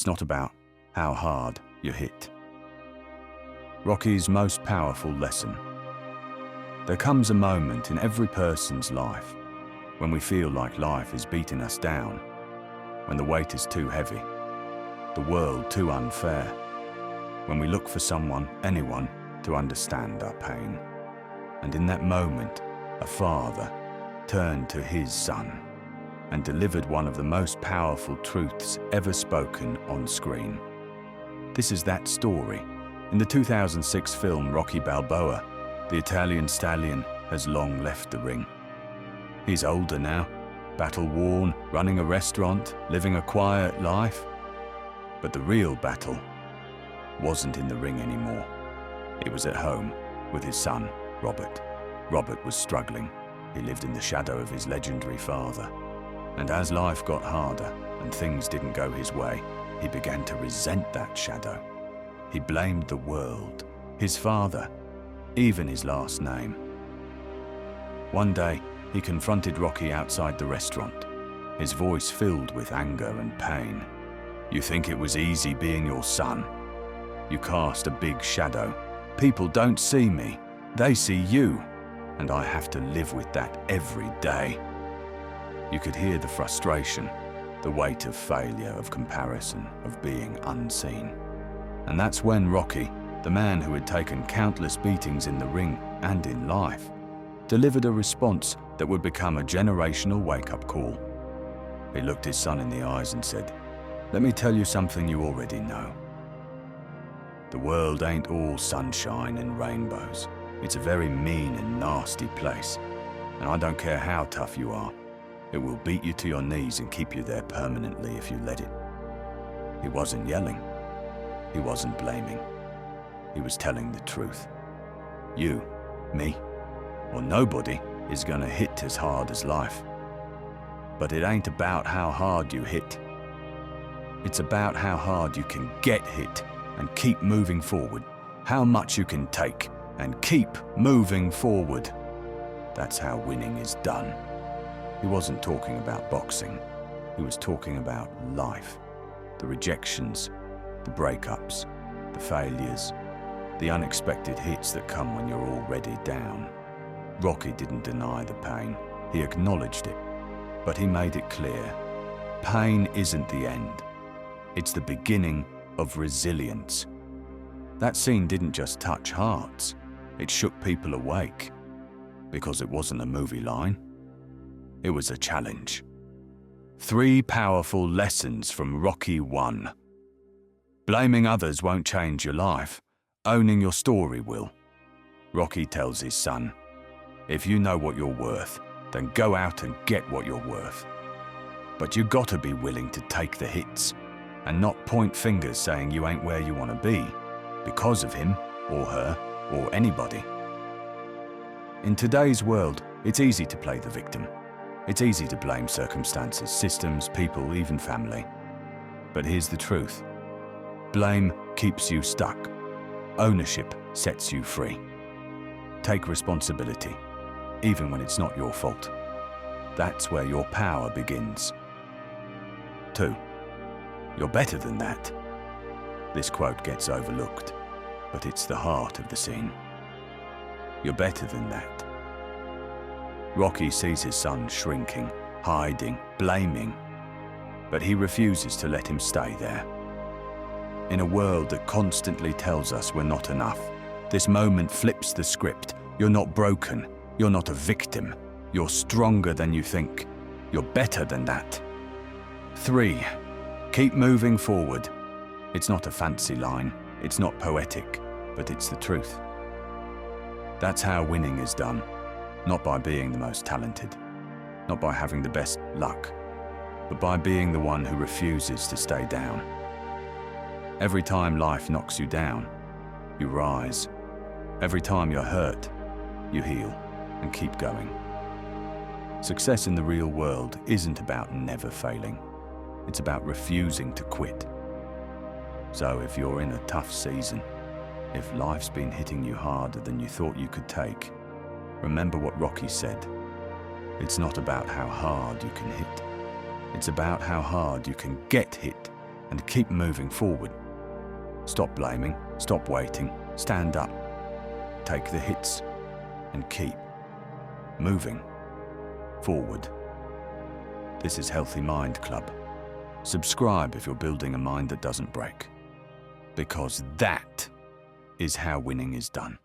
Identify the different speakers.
Speaker 1: It's not about how hard you hit. Rocky's most powerful lesson. There comes a moment in every person's life when we feel like life is beating us down, when the weight is too heavy, the world too unfair, when we look for someone, anyone, to understand our pain. And in that moment, a father turned to his son and delivered one of the most powerful truths ever spoken on screen. This is that story. In the 2006 film Rocky Balboa, the Italian stallion has long left the ring. He's older now, battle-worn, running a restaurant, living a quiet life. But the real battle wasn't in the ring anymore. It was at home with his son, Robert. Robert was struggling. He lived in the shadow of his legendary father. And as life got harder and things didn't go his way, he began to resent that shadow. He blamed the world, his father, even his last name. One day, he confronted Rocky outside the restaurant, his voice filled with anger and pain. "You think it was easy being your son? You cast a big shadow. People don't see me, they see you, and I have to live with that every day." You could hear the frustration, the weight of failure, of comparison, of being unseen. And that's when Rocky, the man who had taken countless beatings in the ring and in life, delivered a response that would become a generational wake-up call. He looked his son in the eyes and said, "Let me tell you something you already know. The world ain't all sunshine and rainbows. It's a very mean and nasty place, and I don't care how tough you are. It will beat you to your knees and keep you there permanently if you let it." He wasn't yelling. He wasn't blaming. He was telling the truth. You, me, or nobody is gonna hit as hard as life. But it ain't about how hard you hit. It's about how hard you can get hit and keep moving forward. How much you can take and keep moving forward. That's how winning is done. He wasn't talking about boxing. He was talking about life. The rejections, the breakups, the failures, the unexpected hits that come when you're already down. Rocky didn't deny the pain. He acknowledged it, but he made it clear. Pain isn't the end. It's the beginning of resilience. That scene didn't just touch hearts. It shook people awake. Because it wasn't a movie line. It was a challenge. 3 powerful lessons from Rocky 1. Blaming others won't change your life. Owning your story will. Rocky tells his son, "If you know what you're worth, then go out and get what you're worth. But you gotta be willing to take the hits and not point fingers saying you ain't where you want to be because of him or her or anybody." In today's world, it's easy to play the victim. It's easy to blame circumstances, systems, people, even family. But here's the truth. Blame keeps you stuck. Ownership sets you free. Take responsibility, even when it's not your fault. That's where your power begins. 2. You're better than that. This quote gets overlooked, but it's the heart of the scene. You're better than that. Rocky sees his son shrinking, hiding, blaming, but he refuses to let him stay there. In a world that constantly tells us we're not enough, this moment flips the script. You're not broken. You're not a victim. You're stronger than you think. You're better than that. 3. Keep moving forward. It's not a fancy line. It's not poetic, but it's the truth. That's how winning is done. Not by being the most talented, not by having the best luck, but by being the one who refuses to stay down. Every time life knocks you down, you rise. Every time you're hurt, you heal and keep going. Success in the real world isn't about never failing. It's about refusing to quit. So if you're in a tough season, if life's been hitting you harder than you thought you could take, remember what Rocky said. It's not about how hard you can hit. It's about how hard you can get hit and keep moving forward. Stop blaming, stop waiting, stand up, take the hits, and keep moving forward. This is Healthy Mind Club. Subscribe if you're building a mind that doesn't break, because that is how winning is done.